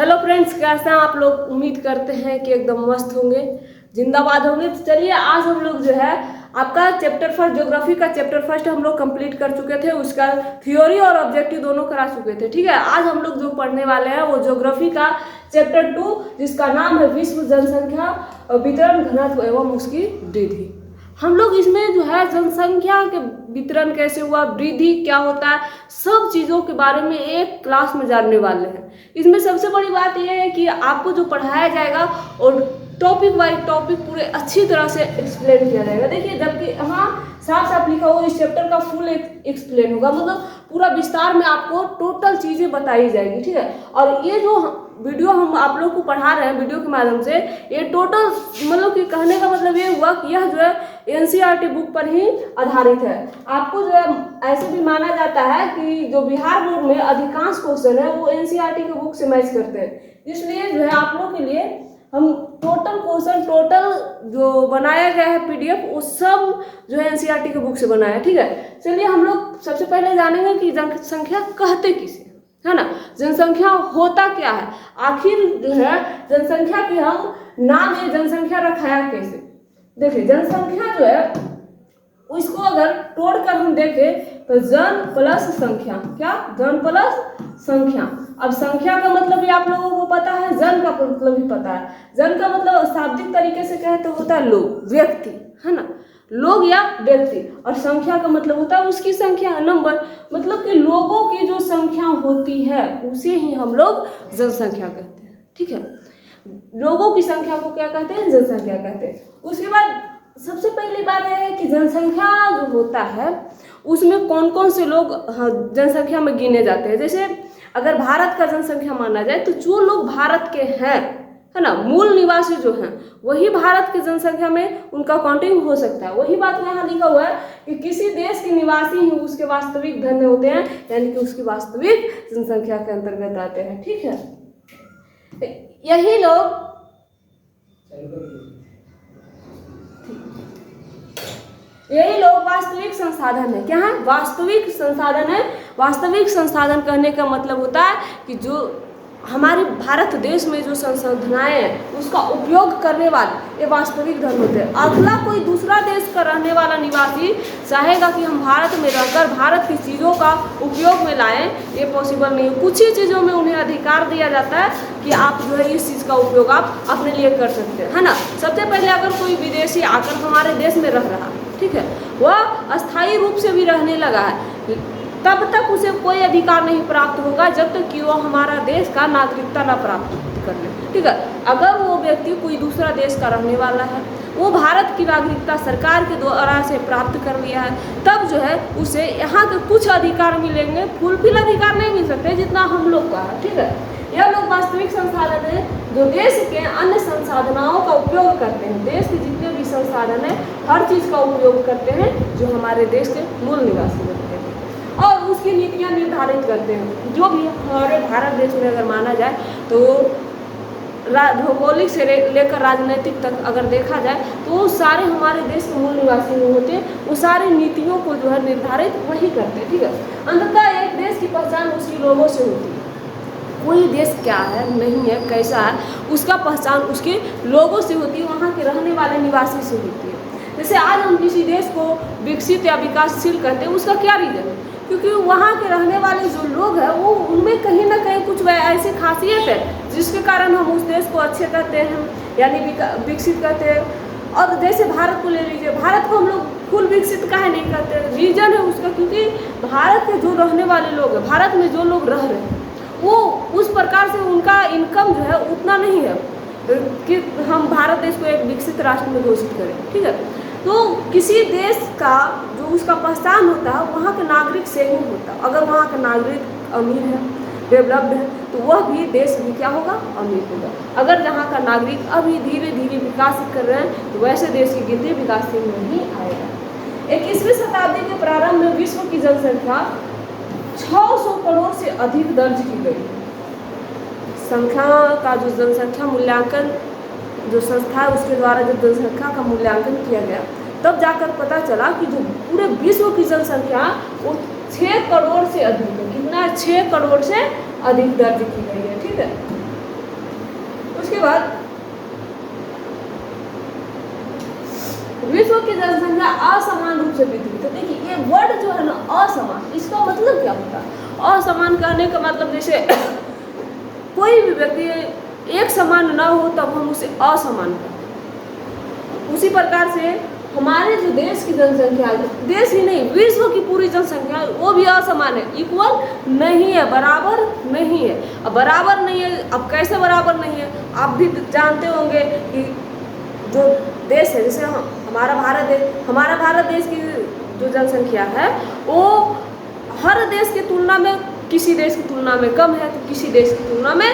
Hello friends, कैसे हैं आप लोग। उम्मीद करते हैं कि एकदम मस्त होंगे, जिंदाबाद होंगे। तो चलिए आज हम लोग जो है आपका चैप्टर फर्स्ट ज्योग्राफी का चैप्टर फर्स्ट हम लोग कंप्लीट कर चुके थे। उसका थ्योरी और ऑब्जेक्टिव दोनों करा चुके थे। ठीक है, आज हम लोग जो पढ़ने वाले हैं वो ज्योग्राफी का चैप्टर 2 जिसका नाम है विश्व जनसंख्या वितरण घनत्व एवं उसकी वृद्धि। हम लोग इसमें जो है जनसंख्या के वितरण कैसे हुआ, वृद्धि क्या होता है, सब चीज़ों के बारे में एक क्लास में जानने वाले हैं। इसमें सबसे बड़ी बात यह है कि आपको जो पढ़ाया जाएगा और टॉपिक वाइज टॉपिक पूरे अच्छी तरह से एक्सप्लेन किया जाएगा। देखिए, जबकि हाँ साफ साफ लिखा हुआ इस चैप्टर का फुल एक्सप्लेन होगा, मतलब पूरा विस्तार में आपको टोटल चीज़ें बताई जाएगी। ठीक है, और ये जो वीडियो हम आप लोग को पढ़ा रहे हैं वीडियो के माध्यम से, ये टोटल मतलब कि कहने का मतलब ये हुआ कि यह जो है एनसीईआरटी बुक पर ही आधारित है। आपको जो है ऐसे भी माना जाता है कि जो बिहार बोर्ड में अधिकांश क्वेश्चन है वो एनसीईआरटी के बुक से मैच करते हैं। इसलिए जो है आप लोग के लिए हम टोटल क्वेश्चन टोटल जो बनाया गया है पीडीएफ वो सब जो है एनसीईआरटी के बुक से बनाया है। ठीक है, चलिए हम लोग सबसे पहले जानेंगे कि जनसंख्या कहते किसे, है ना, जनसंख्या होता क्या है, आखिर जो है जनसंख्या की हम नाम है जनसंख्या रखाया कैसे। देखिए, जनसंख्या जो है उसको अगर तोड़कर हम देखें तो जन प्लस संख्या, क्या जन प्लस संख्या। अब संख्या का मतलब भी आप लोगों को पता है, जन का मतलब भी पता है। जन का मतलब शाब्दिक तरीके से कहे तो होता है लोग, व्यक्ति, है ना, लोग या व्यक्ति। और संख्या का मतलब होता है उसकी संख्या, नंबर, मतलब कि लोगों की जो संख्या होती है उसे ही हम लोग जनसंख्या कहते हैं। ठीक है, लोगों की संख्या को क्या कहते हैं, जनसंख्या कहते हैं। उसके बाद सबसे पहली बात यह है कि जनसंख्या जो होता है उसमें कौन कौन से लोग जनसंख्या में गिने जाते हैं। जैसे अगर भारत का जनसंख्या माना जाए तो जो लोग भारत के हैं, है ना, मूल निवासी जो हैं वही भारत की जनसंख्या में उनका काउंटिंग हो सकता है। वही बात यहाँ लिखा हुआ है कि किसी देश के निवासी ही उसके वास्तविक धन्य होते हैं, यानी कि उसकी वास्तविक जनसंख्या के अंतर्गत आते हैं। ठीक है, यही लोग वास्तविक संसाधन है। क्या है, वास्तविक संसाधन है। वास्तविक संसाधन कहने का मतलब होता है कि जो हमारे भारत देश में जो संसाधनाएं हैं उसका उपयोग करने वाले ये वास्तविक धन होते हैं। अगला कोई दूसरा देश का रहने वाला निवासी चाहेगा कि हम भारत में रहकर भारत की चीज़ों का उपयोग में लाएं, ये पॉसिबल नहीं है। कुछ ही चीज़ों में उन्हें अधिकार दिया जाता है कि आप जो है इस चीज़ का उपयोग आप अपने लिए कर सकते हैं, है ना। सबसे पहले अगर कोई विदेशी आकर हमारे देश में रह रहा है, ठीक है, वह अस्थायी रूप से भी रहने लगा है, तब तक उसे कोई अधिकार नहीं प्राप्त होगा जब तक कि वो हमारा देश का नागरिकता ना प्राप्त कर ले। ठीक है, अगर वो व्यक्ति कोई दूसरा देश का रहने वाला है, वो भारत की नागरिकता सरकार के द्वारा से प्राप्त कर लिया है, तब जो है उसे यहाँ के कुछ अधिकार मिलेंगे। फुलफिल अधिकार नहीं मिल सकते जितना हम लोग का है। ठीक है, यह लोग वास्तविक संसाधन है जो देश के अन्य संसाधनों का उपयोग करते हैं। देश के जितने भी संसाधन है हर चीज़ का उपयोग करते हैं जो हमारे देश के मूल निवासी होते हैं और उसकी नीतियाँ निर्धारित करते हैं। जो भी हमारे भारत देश में अगर माना जाए तो भौगोलिक से लेकर राजनीतिक तक अगर देखा जाए तो सारे हमारे देश के मूल निवासी जो होते हैं वो सारी नीतियों को जो है निर्धारित वही करते हैं। ठीक है, अंततः एक देश की पहचान उसके लोगों से होती है। कोई देश क्या है, नहीं है, कैसा है, उसका पहचान उसके लोगों से होती है, वहाँ के रहने वाले निवासी से होती है। जैसे आज हम किसी देश को विकसित या विकासशील कहते हैं, उसका क्या रीज़न है, क्योंकि वहाँ के रहने वाले जो लोग हैं वो उनमें कहीं ना कहीं कुछ ऐसी खासियत है जिसके कारण हम उस देश को अच्छे कहते हैं, यानी विकसित कहते हैं। और जैसे भारत को ले लीजिए, भारत को हम लोग फुल विकसित काहे नहीं कहते, रीजन है उसका क्योंकि भारत के जो रहने वाले लोग हैं, भारत में जो लोग रह रहे हैं वो उस प्रकार से उनका इनकम जो है उतना नहीं है कि हम भारत देश को एक विकसित राष्ट्र में घोषित करें। ठीक है, तो किसी देश का जो उसका पहचान होता है वहाँ के नागरिक से ही होता है। अगर वहाँ का नागरिक अमीर है, डेवलप्ड है, तो वह भी देश भी क्या होगा, अमीर होगा। अगर जहाँ का नागरिक अभी धीरे धीरे विकास कर रहे हैं तो वैसे देश की गिनती विकासशील में ही आएगा। 21वीं शताब्दी के प्रारंभ में विश्व की जनसंख्या 600 करोड़ से अधिक दर्ज की गई। संख्या का जो जनसंख्या मूल्यांकन जो संस्था है उसके द्वारा जब जनसंख्या का मूल्यांकन किया गया तब जाकर पता चला कि जो पूरे विश्व की जनसंख्या वो 6 करोड़ से अधिक है। कितना, 6 करोड़ से अधिक दर्ज की गई है। ठीक है, बाद विश्व की जनसंख्या असमान रूप से वितरित है। देखिए ये वर्ड जो है ना असमान, इसका मतलब क्या होता है? असमान कहने का मतलब जैसे कोई भी व्यक्ति एक समान ना हो तब हम उसे असमान कहते हैं। उसी प्रकार से हमारे जो देश की जनसंख्या है, देश ही नहीं विश्व की पूरी जनसंख्या वो भी असमान है, इक्वल नहीं है, बराबर नहीं है। अब बराबर नहीं है, अब कैसे बराबर नहीं है? आप भी जानते होंगे कि जो देश है जैसे हमारा भारत देश की जो जनसंख्या है वो हर देश की तुलना में किसी देश की तुलना में कम है तो किसी देश की तुलना में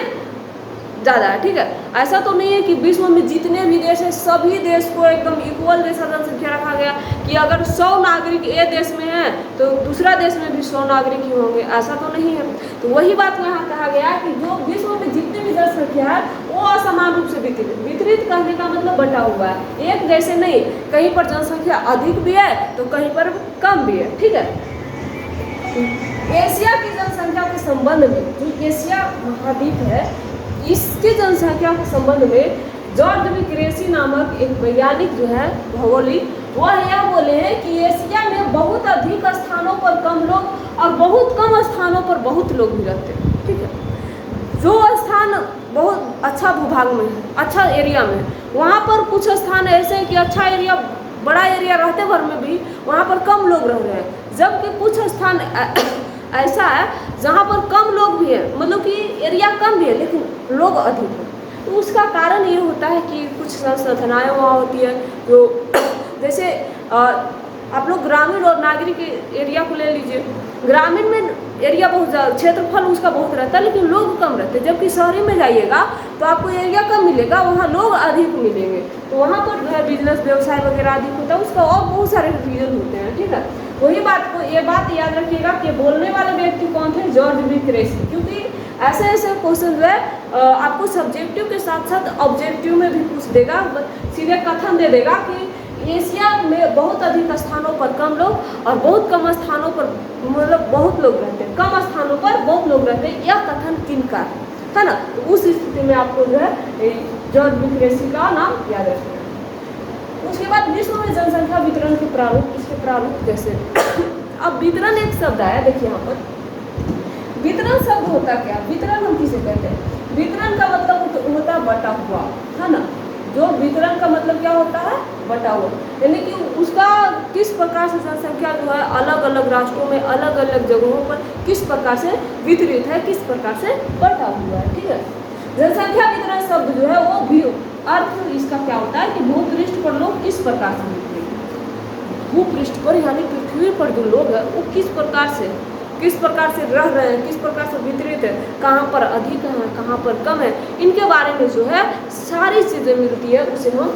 ज़्यादा है। ठीक है, ऐसा तो नहीं है कि विश्व में जितने भी देश हैं सभी देश को एकदम इक्वल जैसा जनसंख्या रखा गया कि अगर 100 नागरिक एक देश में हैं तो दूसरा देश में भी 100 नागरिक ही होंगे, ऐसा तो नहीं है। तो वही बात यहाँ कहा गया कि जो विश्व में जितनी भी जनसंख्या है वो असमान रूप से वितरित कहने का मतलब बटा हुआ है, एक जैसे नहीं। कहीं पर जनसंख्या अधिक भी है तो कहीं पर कम भी है। ठीक है, एशिया की जनसंख्या के संबंध में जो एशिया महाद्वीप है इसकी जनसंख्या के संबंध में जॉर्ज विक्रेसी नामक एक वैज्ञानिक जो है भौगोलिक, वह यह बोले हैं कि एशिया में बहुत अधिक स्थानों पर कम लोग और बहुत कम स्थानों पर बहुत लोग भी रहते हैं। ठीक है, जो स्थान बहुत अच्छा भूभाग में है, अच्छा एरिया में, वहाँ पर कुछ स्थान ऐसे हैं कि अच्छा एरिया, बड़ा एरिया रहते भर में भी वहाँ पर कम लोग रह रहे हैं, जबकि कुछ स्थान ऐसा है जहाँ पर कम लोग भी हैं, मतलब कि एरिया कम भी है लेकिन लोग अधिक हैं। तो उसका कारण ये होता है कि कुछ संसाधनाएँ वहाँ होती है जो जैसे आप लोग ग्रामीण और नागरिक एरिया को ले लीजिए। ग्रामीण में एरिया बहुत ज़्यादा, क्षेत्रफल उसका बहुत रहता है लेकिन लोग कम रहते हैं, जबकि शहरी में जाइएगा तो आपको एरिया कम मिलेगा, वहाँ लोग अधिक मिलेंगे। तो वहाँ पर जो है बिजनेस व्यवसाय वगैरह अधिक होता है, उसका और बहुत सारे रीजन होते हैं। ठीक है, वही बात को ये बात याद रखिएगा कि बोलने वाले व्यक्ति कौन थे? जॉर्ज विक्रेसी। क्योंकि ऐसे ऐसे क्वेश्चन जो है आपको सब्जेक्टिव के साथ साथ ऑब्जेक्टिव में भी पूछ देगा, सीधे कथन दे देगा कि एशिया में बहुत अधिक स्थानों पर कम लोग और बहुत कम स्थानों पर मतलब बहुत लोग रहते हैं, कम स्थानों पर बहुत लोग रहते हैं, यह कथन किनका है ना? तो उस स्थिति में आपको जो है जॉर्ज विक्रेसी का नाम याद रखना है। उसके बाद विश्व में जनसंख्या वितरण के प्रारूप, इसके प्रारूप कैसे? अब वितरण एक शब्द आया, देखिए यहाँ पर वितरण शब्द होता क्या? वितरण हम किसे कहते हैं? वितरण का मतलब होता है बटा हुआ, है ना? जो वितरण का मतलब क्या होता है? बटा हुआ, यानी कि उसका किस प्रकार से जनसंख्या जो है अलग अलग राष्ट्रों में अलग अलग जगहों पर किस प्रकार से वितरित है, किस प्रकार से बटा हुआ है। ठीक है, जनसंख्या वितरण शब्द जो है वो भी अर्थ इसका क्या होता है कि भूपृष्ठ पर लोग किस प्रकार से वितरित हैं, भूपृष्ठ पर यानी पृथ्वी पर जो लोग हैं वो किस प्रकार से रह रहे हैं, किस प्रकार से वितरित है, कहाँ पर अधिक है, कहाँ पर कम है, इनके बारे में जो है सारी चीज़ें मिलती है, उसे हम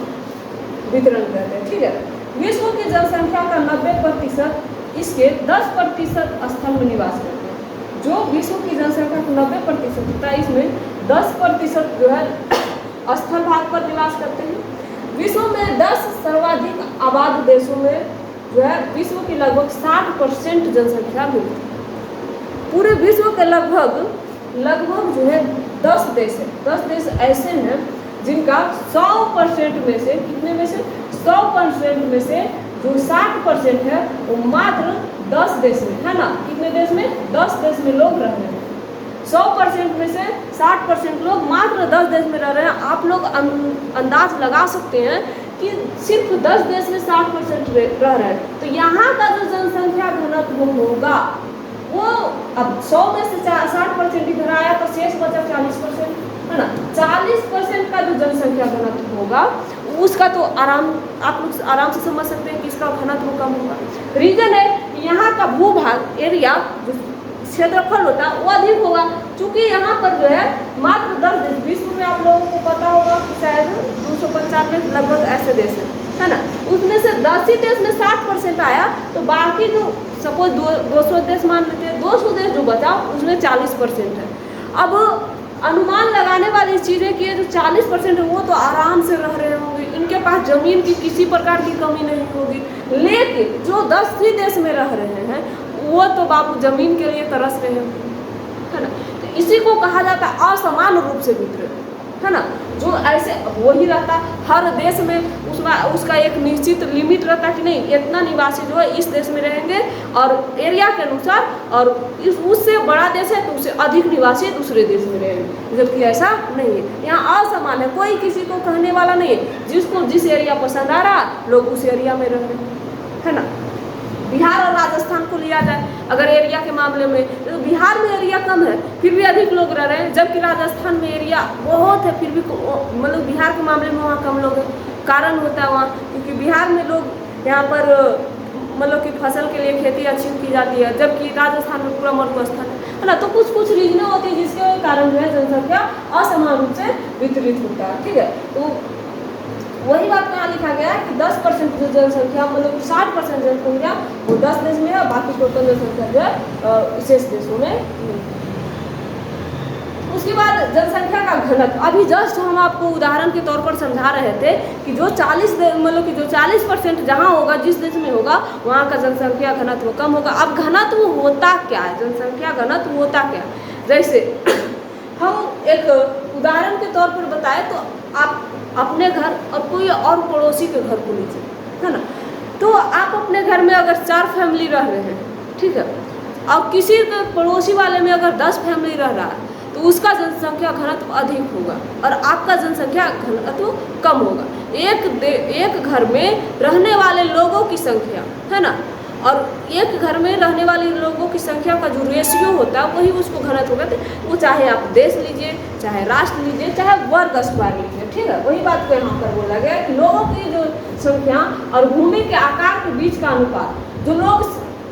वितरण कहते हैं। ठीक है, विश्व की जनसंख्या का 90% इसके 10% स्थल में निवास करते हैं। जो विश्व की जनसंख्या का 90% होता है इसमें 10% जो है स्थल भाग पर निवास करते हैं। विश्व में 10 सर्वाधिक आबाद देशों में जो है विश्व की लगभग 60% जनसंख्या मिलती है। पूरे विश्व के लगभग जो है 10 देश है, 10 देश ऐसे हैं जिनका 100% में से, कितने में से? 100% में से जो 60% है वो मात्र 10 देश में है ना? कितने देश में? 10 देश में लोग रह रहे हैं। 100% में से 60% लोग मात्र 10 देश में रह रहे हैं। आप लोग अंदाज लगा सकते हैं कि सिर्फ 10 देश में 60% रह रहे हैं, तो यहाँ का जो जनसंख्या घनत्व होगा वो अब 100 में से 60% इधर आया तो शेष बचा 40%, है ना? 40% का जो जनसंख्या घनत्व होगा उसका तो आप लोग आराम से समझ सकते हैं कि इसका घनत्व कम होगा। रीजन है कि यहाँ का भूभाग एरिया जो क्षेत्रफल होता है वो अधिक होगा, क्योंकि यहाँ पर जो है मात्र 10 देश, विश्व में आप लोगों को पता होगा कि शायद 295 लगभग ऐसे देश है ना? उसमें से 10 ही देश में 60% आया, तो बाकी जो सपोज 200 देश मान लेते हैं, 200 देश जो बचा उसमें 40% है। अब अनुमान लगाने वाली चीज़ है कि ये जो 40% है वो तो आराम से रह रहे होंगे, इनके पास जमीन की किसी प्रकार की कमी नहीं होगी, लेकिन जो 10 ही देश में रह रहे हैं वो तो बाबू जमीन के लिए तरस रहे हैं, है ना? तो इसी को कहा जाता है असमान रूप से वितरण। है ना। जो ऐसे वही रहता हर देश में उसका एक निश्चित लिमिट रहता कि नहीं इतना निवासी जो है इस देश में रहेंगे और एरिया के अनुसार, और उससे बड़ा देश है तो उससे अधिक निवासी दूसरे देश में रहेंगे, जबकि ऐसा नहीं है। यहाँ असमान है, कोई किसी को कहने वाला नहीं है, जिसको जिस एरिया पसंद आ रहा लोग उस एरिया में रह रहे हैं, है ना। बिहार और राजस्थान को लिया जाए अगर एरिया के मामले में, तो बिहार में एरिया कम है फिर भी अधिक लोग रह रहे हैं, जबकि राजस्थान में एरिया बहुत है फिर भी मतलब बिहार के मामले में वहाँ कम लोग हैं। कारण होता है वहाँ क्योंकि बिहार में लोग यहाँ पर मतलब कि फसल के लिए खेती अच्छी की जाती है, जबकि राजस्थान में पूरा मरुस्थल है ना। तो कुछ कुछ रीजनें होती है जिसके कारण जो है जनसंख्या असमान रूप से वितरित होता है, ठीक है। तो वही बात यहाँ लिखा गया है कि 10% जो जनसंख्या मतलब 60% जनसंख्या वो 10 देश में है, बाकी टोटल जनसंख्या जो है विशेष देशों में नहीं। उसके बाद जनसंख्या का घनत्व, अभी जस्ट हम आपको उदाहरण के तौर पर समझा रहे थे कि जो 40% जहाँ होगा जिस देश में होगा वहाँ का जनसंख्या घनत्व कम होगा। अब घनत्व होता क्या है, जनसंख्या घनत्व होता क्या, जैसे हम एक उदाहरण के तौर पर बताएं तो आप अपने घर और कोई और पड़ोसी के घर को लीजिए, है ना। तो आप अपने घर में अगर 4 फैमिली रह रहे हैं, ठीक है, और किसी पड़ोसी वाले में अगर 10 फैमिली रह रहा है तो उसका जनसंख्या घनत्व अधिक होगा और आपका जनसंख्या घनत्व कम होगा। एक घर में रहने वाले लोगों की संख्या, है ना, और एक घर में रहने वाले लोगों की संख्या का जो रेशियो होता है वही उसको घनत्व कहते हैं। वो चाहे आप देश लीजिए, चाहे राष्ट्र लीजिए, चाहे वर्ग स्क्वायर लीजिए, ठीक है। वही बात को यहाँ पर बोला गया कि लोगों की जो संख्या और भूमि के आकार के बीच का अनुपात, जो लोग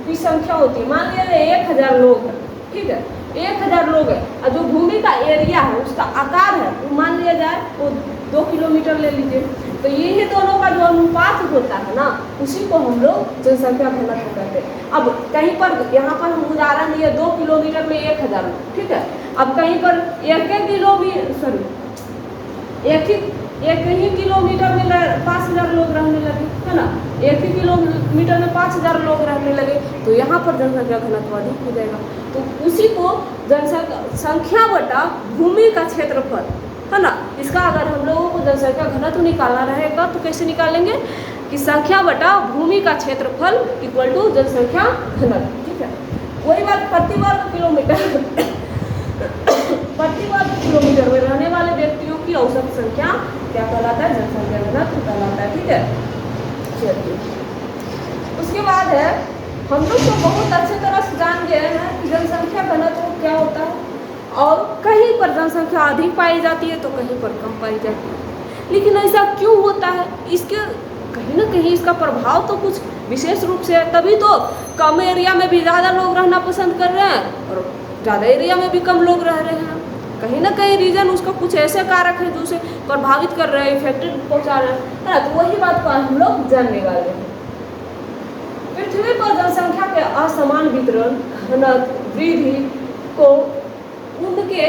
की संख्या होती है, मान लीजिए 1000 लोग है, ठीक है, 1000 लोग है और जो भूमि का एरिया है उसका आकार है वो मान लिया जाए वो 2 किलोमीटर ले लीजिए, तो यही दोनों का जो अनुपात होता है ना उसी को हम लोग जनसंख्या घनत्व कहते हैं। अब कहीं पर यहाँ पर हम उदाहरण दिए 2 किलोमीटर में 1000 लोग, ठीक है। अब कहीं पर एक ही किलोमीटर में 5000 लोग रहने लगे, है ना, एक ही किलोमीटर में 5000 लोग रहने लगे तो यहाँ पर जनसंख्या घनत्व अधिक हो जाएगा। तो उसी को जनसंख्या बटा भूमि का क्षेत्रफल, है ना, इसका अगर हम लोगों को जनसंख्या घनत्व निकालना रहेगा तो कैसे निकालेंगे कि संख्या बटा भूमि का क्षेत्रफल इक्वल टू जनसंख्या घनत्व, ठीक है। वही बात प्रति वर्ग किलोमीटर में रहने वाले व्यक्तियों की औसत संख्या क्या कहलाता है, जनसंख्या घनत्व कहलाता है, ठीक है। चलिए उसके बाद है हम लोग तो बहुत अच्छे तरह से जान गए हैं कि जनसंख्या घनत्व क्या होता है और कहीं पर जनसंख्या अधिक पाई जाती है तो कहीं पर कम पाई जाती है। लेकिन ऐसा क्यों होता है, इसके कहीं ना कहीं इसका प्रभाव तो कुछ विशेष रूप से है, तभी तो कम एरिया में भी ज़्यादा लोग रहना पसंद कर रहे हैं और ज़्यादा एरिया में भी कम लोग रह रहे हैं। कहीं ना कहीं रीजन उसका कुछ ऐसे कारक है जो उसे प्रभावित कर रहे हैं, इफेक्टेड पहुंचा रहे हैं, है ना। तो वही बात को हम लोग जानने वाले हैं। पृथ्वी पर जनसंख्या के असमान वितरण, घनत्व, वृद्धि को उनके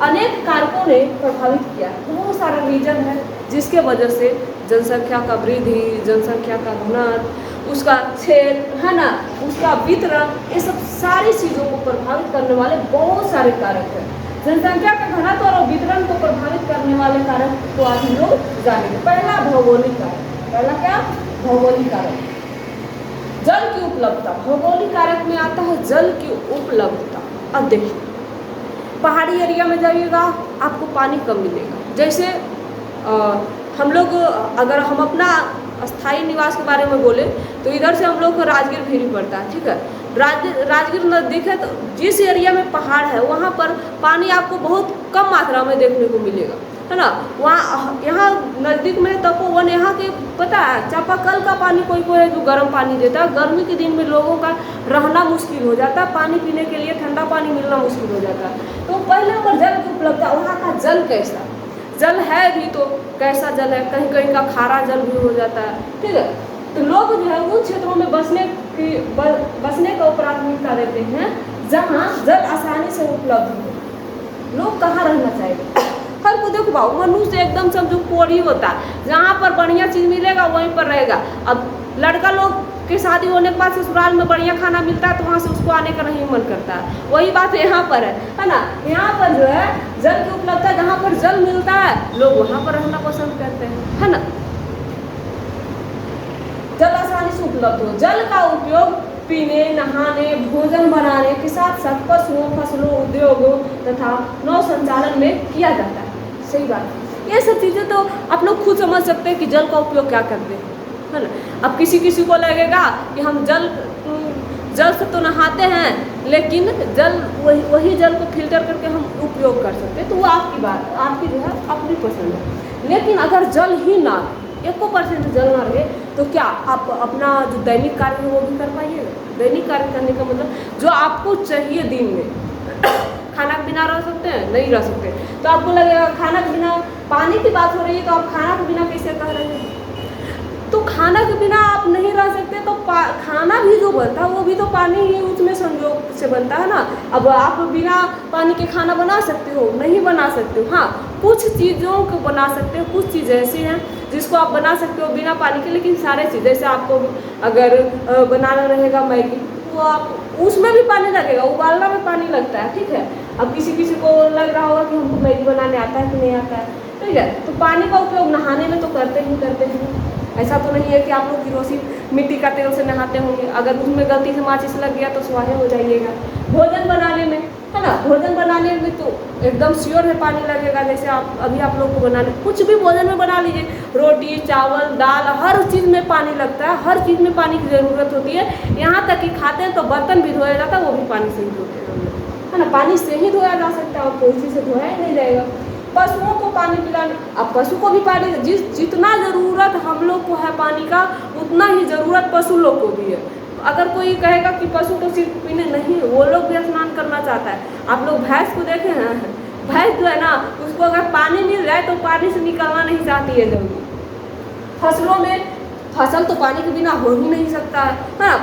अनेक कारकों ने प्रभावित किया। बहुत सारा रीजन है जिसके वजह से जनसंख्या का वृद्धि, जनसंख्या का घनत्व, उसका क्षेत्र, है ना, उसका वितरण, ये सब सारी चीज़ों को प्रभावित करने वाले बहुत सारे कारक हैं। जनसंख्या का घनत्व और वितरण को प्रभावित करने वाले कारक को आज हम लोग जानेंगे। पहला भौगोलिक कारक, पहला क्या, भौगोलिक कारक, जल की उपलब्धता। भौगोलिक कारक में आता है जल की उपलब्धता। अब देखिए पहाड़ी एरिया में जाइएगा आपको पानी कम मिलेगा। जैसे हम लोग अगर हम अपना स्थायी निवास के बारे में बोले तो इधर से हम लोग को राजगीर भी पड़ता है, ठीक है। राजगीर नज़दीक है तो जिस एरिया में पहाड़ है वहाँ पर पानी आपको बहुत कम मात्रा में देखने को मिलेगा, है ना। वहाँ यहाँ नज़दीक में तपोवन, यहाँ के पता है चापाकल का पानी कोई कोई है जो गर्म पानी देता है। गर्मी के दिन में लोगों का रहना मुश्किल हो जाता है, पानी पीने के लिए ठंडा पानी मिलना मुश्किल हो जाता है। तो पहले अगर जल की उपलब्धता, वहाँ का जल कैसा, जल है भी तो कैसा जल है, कहीं कहीं का खारा जल भी हो जाता है, ठीक है। तो लोग जो है उन क्षेत्रों में बसने को प्राथमिकता देते हैं जहाँ जल आसानी से उपलब्ध हो। लोग कहाँ रहना चाहिए, हर को देखो भाव मनुष्य एकदम समझो पोरी होता है, जहाँ पर बढ़िया चीज़ मिलेगा वहीं पर रहेगा। अब लड़का लोग कि शादी होने के बाद ससुराल में बढ़िया खाना मिलता है तो वहाँ से उसको आने का नहीं मन करता है। वही बात यहाँ पर है ना। यहाँ पर जो है जल की उपलब्धता, जहाँ पर जल मिलता है लोग वहाँ पर रहना पसंद करते हैं, है ना। जल आसानी से उपलब्ध हो। जल का उपयोग पीने, नहाने, भोजन बनाने के साथ साथ पशुओं, फसलों, उद्योगों तथा नौ संचालन में किया जाता है। सही बात है। ये सब चीज़ें तो आप लोग खुद समझ सकते हैं कि जल का उपयोग क्या करते हैं, है ना। अब किसी किसी को लगेगा कि हम जल से तो नहाते हैं, लेकिन वही जल को फिल्टर करके हम उपयोग कर सकते हैं, तो वो आपकी बात, आपकी जो है अपनी पसंद है। लेकिन अगर जल ही ना, 1% जल ना रहे, तो क्या आप अपना जो दैनिक कार्य है वो भी कर पाइएगा? दैनिक कार्य करने का मतलब जो आपको चाहिए दिन में खाना के बिना रह सकते हैं? नहीं रह सकते। तो आपको लगेगा खाना के बिना, पानी की बात हो रही है तो आप खाना के बिना कैसे कह रहे हैं? तो खाना के बिना आप नहीं रह सकते, तो खाना भी जो बनता है वो भी तो पानी ही उसमें संयोग से बनता है ना। अब आप बिना पानी के खाना बना सकते हो? नहीं बना सकते हो। हाँ, कुछ चीज़ों को बना सकते हो, कुछ चीज़ ऐसी हैं जिसको आप बना सकते हो बिना पानी के, लेकिन सारे चीज़, जैसे आपको अगर बनाना रहेगा मैगी, तो आप उसमें भी पानी लगेगा, उबालना में पानी लगता है, ठीक है। अब किसी को लग रहा होगा कि हमको मैगी बनाने आता है कि नहीं आता है, ठीक है। तो पानी का उपयोग नहाने में तो करते हैं। ऐसा तो नहीं है कि आप लोग किरोसिन मिट्टी का तेल से नहाते होंगे, अगर उसमें गलती से माचिस लग गया तो स्वाहे हो जाइएगा। भोजन बनाने में, है ना, भोजन बनाने में तो एकदम श्योर है पानी लगेगा। जैसे आप लोग को बनाने, कुछ भी भोजन में बना लीजिए, रोटी, चावल, दाल, हर चीज़ में पानी लगता है, हर चीज़ में पानी की ज़रूरत होती है। यहाँ तक कि खाते हैं तो बर्तन भी धोया जाता है, वो भी पानी से ही धोते हैं, है ना। पानी से ही धोया जा सकता है और कोई चीज़ से धोया ही नहीं जाएगा। पशुओं को पानी पिलाना, अब पशु को भी पानी, जितना ज़रूरत हम लोग को है पानी का, उतना ही ज़रूरत पशु लोग को भी है। अगर कोई कहेगा कि पशु को सिर्फ पीने, नहीं, वो लोग भी स्नान करना चाहता है। आप लोग भैंस को देखे हैं, भैंस जो है ना, उसको अगर पानी मिल जाए तो पानी से निकलना नहीं चाहती है जल्दी। फसलों में, फसल तो पानी के बिना हो ही नहीं सकता है ना।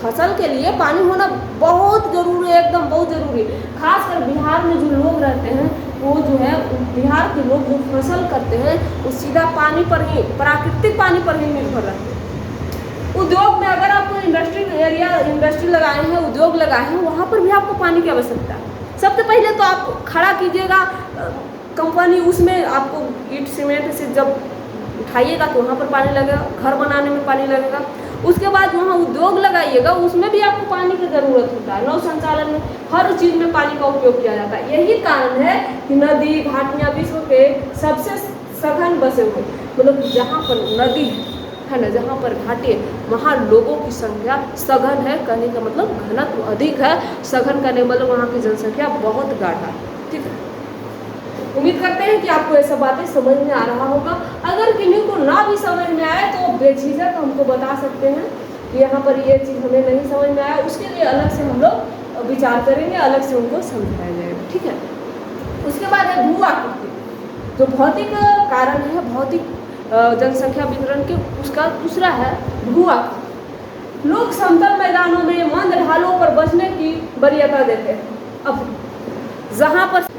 फसल के लिए पानी होना बहुत ज़रूरी है, एकदम बहुत ज़रूरी। खासकर बिहार में जो लोग रहते हैं, वो जो है बिहार के लोग जो फसल करते हैं वो सीधा पानी पर ही, प्राकृतिक पानी पर ही निर्भर रहते हैं। उद्योग में अगर आप इंडस्ट्री लगाए हैं, उद्योग लगाए हैं, वहाँ पर भी आपको पानी की आवश्यकता है। सबसे पहले तो आप खड़ा कीजिएगा कंपनी, उसमें आपको ईंट सीमेंट से जब उठाइएगा तो वहाँ पर पानी लगेगा, घर बनाने में पानी लगेगा। उसके बाद वहाँ उद्योग लगाइएगा, उसमें भी आपको पानी की ज़रूरत होता है। नौ संचालन में हर चीज़ में पानी का उपयोग किया जाता है। यही कारण है कि नदी घाटियाँ विश्व के सबसे सघन बसे हुए, मतलब जहाँ पर नदी है ना, जहाँ पर घाटी, वहाँ लोगों की संख्या सघन है। कहने का मतलब घनत्व अधिक है, सघन कहने का मतलब वहाँ की जनसंख्या बहुत गाढ़ा है, ठीक है। उम्मीद करते हैं कि आपको ये सब बातें समझ में आ रहा होगा। अगर किन्हीं को ना भी समझ में आए तो बेझिझक हमको बता सकते हैं कि यहाँ पर ये चीज़ हमें नहीं समझ में आया, उसके लिए अलग से हम लोग विचार करेंगे, अलग से उनको समझाया जाएगा, ठीक है। उसके बाद है भू आकृति, जो भौतिक कारण है, भौतिक जनसंख्या वितरण के, उसका दूसरा है भू आकृति। लोग समतल मैदानों में, मंद ढालों पर बसने की वरीयता देते हैं। अब जहाँ पर,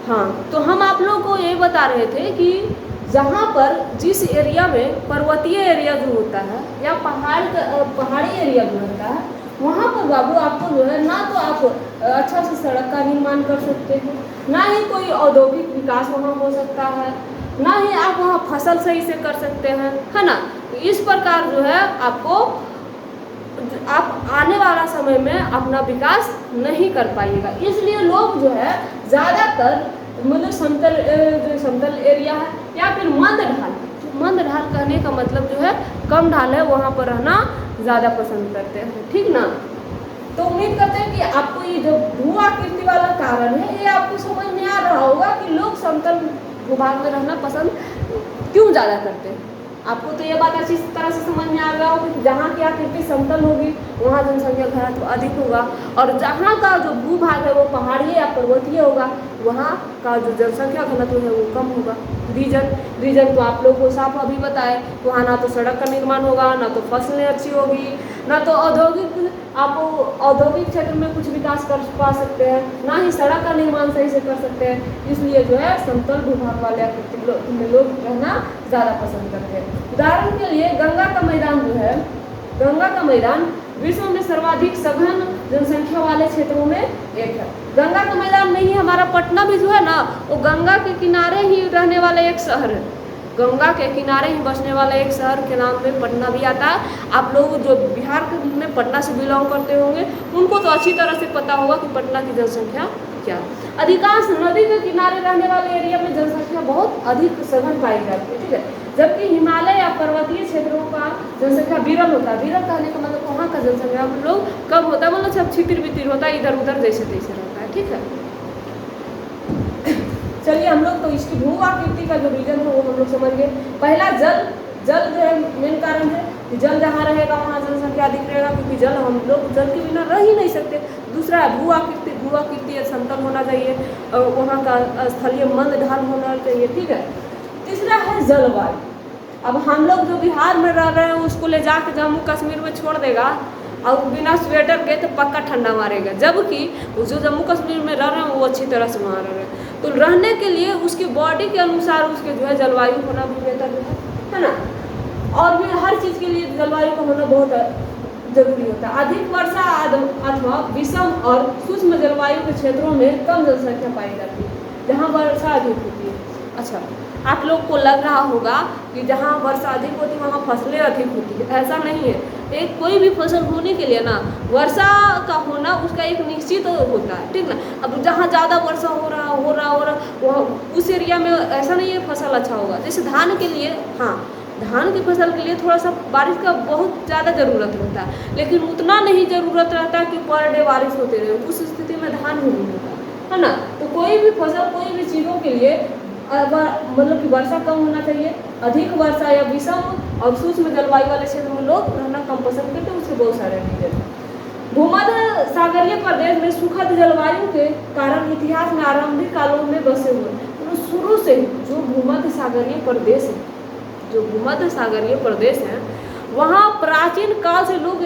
हाँ, तो हम आप लोगों को ये बता रहे थे कि जहाँ पर जिस एरिया में पर्वतीय एरिया जो होता है या पहाड़ी एरिया जो होता है, वहाँ पर बाबू आपको जो है ना तो आप अच्छा से सड़क का निर्माण कर सकते हैं, ना ही कोई औद्योगिक विकास वहाँ हो सकता है, ना ही आप वहाँ फसल सही से कर सकते हैं, है ना। इस प्रकार जो है आपको, आप आने वाला समय में अपना विकास नहीं कर पाइएगा। इसलिए लोग जो है ज़्यादातर मतलब समतल एरिया है या फिर मंद ढाल कहने का मतलब जो है कम ढाल है, वहाँ पर रहना ज़्यादा पसंद करते हैं, ठीक ना। तो उम्मीद करते हैं कि आपको ये जो भू आकृति वाला कारण है, ये आपको समझ में आ रहा होगा कि लोग समतल भूभाग में रहना पसंद क्यों ज़्यादा करते हैं। आपको तो ये बात अच्छी तरह से समझ में आ गया होगा कि जहाँ की आकृति समतल होगी वहाँ जनसंख्या घनत्व अधिक होगा, और जहाँ का जो भूभाग है वो पहाड़ी या पर्वतीय होगा, वहाँ का जो जनसंख्या घनत्व है वो कम होगा। रीजन तो आप लोगों को साफ अभी बताए, वहाँ ना तो सड़क का निर्माण होगा, ना तो फसलें अच्छी होगी, ना तो आप औद्योगिक क्षेत्र में कुछ विकास कर पा सकते हैं, ना ही सड़क का निर्माण सही से कर सकते हैं। इसलिए जो है समतल भूभाग वाले आकृति में लोग रहना ज़्यादा पसंद करते हैं। उदाहरण के लिए गंगा का मैदान जो है, गंगा का मैदान विश्व में सर्वाधिक सघन जनसंख्या वाले क्षेत्रों में एक है। गंगा का मैदान में ही हमारा पटना भी जो है ना, वो गंगा के किनारे ही रहने वाला एक शहर है। गंगा के किनारे ही बसने वाला एक शहर के नाम में पटना भी आता है। आप लोग जो बिहार में पटना से बिलोंग करते होंगे उनको तो अच्छी तरह से पता होगा कि पटना की जनसंख्या क्या है। अधिकांश नदी के किनारे रहने वाले एरिया में जनसंख्या बहुत अधिक सघन पाई जाती है, ठीक है। जबकि हिमालय या पर्वतीय क्षेत्रों का जनसंख्या विरल होता है। विरल कहने का मतलब वहाँ का जनसंख्या हम लोग कम होता है, मतलब सब छितिर बितिर होता है, इधर उधर जैसे तैसे रहता है, ठीक है। चलिए हम लोग तो इसकी भू आकृति का जो रीजन है वो हम लोग समझ गए। पहला जल जो है मेन कारण है कि जल जहाँ रहेगा वहाँ जनसंख्या अधिक रहेगा, क्योंकि जल हम लोग जल के बिना रह ही नहीं सकते। दूसरा है भू आकृति। भू आकृति समतल होना चाहिए, वहाँ का स्थलीय मंद ढाल होना चाहिए, ठीक है। तीसरा है जलवायु। अब हम लोग जो बिहार में रह रहे हैं उसको ले जाकर जम्मू कश्मीर में छोड़ देगा और बिना स्वेटर के तो पक्का ठंडा मारेगा, जबकि वो जो जम्मू कश्मीर में रह रहे हैं वो अच्छी तरह से वहाँ रह रहे हैं। तो रहने के लिए उसकी बॉडी के अनुसार उसके जो है जलवायु होना भी बेहतर है ना। और भी हर चीज़ के लिए जलवायु का होना बहुत जरूरी होता है। अधिक वर्षा अथवा विषम और सूक्ष्म जलवायु के क्षेत्रों में कम जनसंख्या पाई जाती है, जहाँ वर्षा अधिक होती है। अच्छा, आप लोग को लग रहा होगा कि जहाँ वर्षा अधिक होती है वहाँ फसलें अधिक होती है, ऐसा नहीं है। एक कोई भी फसल होने के लिए ना वर्षा का होना उसका एक निश्चित होता है, ठीक ना। अब जहाँ ज़्यादा वर्षा हो रहा वह उस एरिया में ऐसा नहीं है फसल अच्छा होगा। जैसे धान के लिए, हाँ धान की फसल के लिए थोड़ा सा बारिश का बहुत ज़्यादा ज़रूरत रहता है, लेकिन उतना नहीं ज़रूरत रहता कि पर डे बारिश होते रहे, उस स्थिति में धान भी नहीं होता है ना। तो कोई भी फसल कोई भी चीज़ों के लिए मतलब कि वर्षा कम होना चाहिए। अधिक वर्षा या विषम और सूक्ष्म जलवायु वाले क्षेत्र में लोग रहना कम पसंद करते हैं, उसके बहुत सारे रीजन। भूमध्य सागरीय प्रदेश में सुखद जलवायु के कारण इतिहास में आरंभिक कालों में बसे हुए, तो शुरू से ही जो भूमध्य सागरीय प्रदेश है वहाँ प्राचीन काल से लोग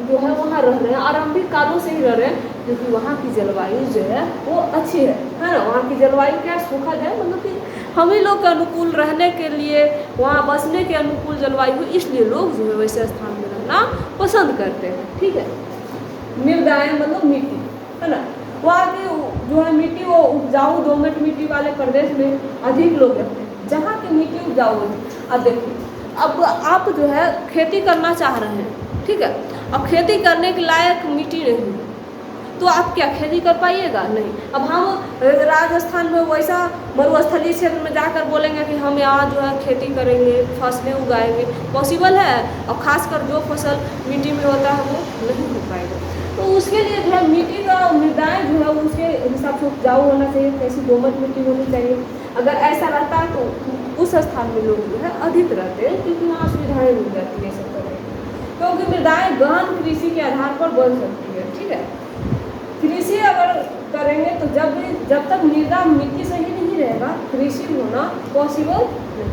जो है वहाँ रह रहे हैं, आरंभिक कालों से ही रह रहे हैं, क्योंकि वहाँ की जलवायु जो है वो अच्छी है ना। वहाँ की जलवायु क्या सुखद है, मतलब कि हम ही लोग के अनुकूल रहने के लिए, वहाँ बसने के अनुकूल जलवायु, इसलिए लोग जो है वैसे स्थान में रहना पसंद करते हैं, ठीक है। मृदाएं मतलब मिट्टी है ना, वहाँ की जो है मिट्टी वो उपजाऊ दोमट मिट्टी वाले प्रदेश में अधिक लोग रहते हैं, जहाँ की मिट्टी उपजाऊ होती। अब देखिए, अब आप जो है खेती करना चाह रहे हैं, ठीक है, अब खेती करने के लायक मिट्टी नहीं है तो आप क्या खेती कर पाइएगा? नहीं। अब हम राजस्थान में वैसा मरुस्थलीय क्षेत्र में जाकर बोलेंगे कि हम यहाँ जो है खेती करेंगे, फसलें उगाएंगे, पॉसिबल है? और खासकर जो फसल मिट्टी में होता है वो नहीं हो पाएगा। तो उसके लिए जो है मिट्टी का मृदाएं जो है उसके हिसाब से उपजाऊ होना चाहिए, कैसी दोमट मिट्टी होनी चाहिए। अगर ऐसा रहता है तो उस स्थान में लोग जो है अधिक रहते हैं, क्योंकि वहाँ सुविधाएँ मिल जाती है सब तरह की, क्योंकि मृदाएं गहन कृषि के आधार पर बन सकती है, ठीक है। कृषि अगर करेंगे तो जब तक मृदा मिट्टी सही नहीं रहेगा कृषि होना पॉसिबल नहीं।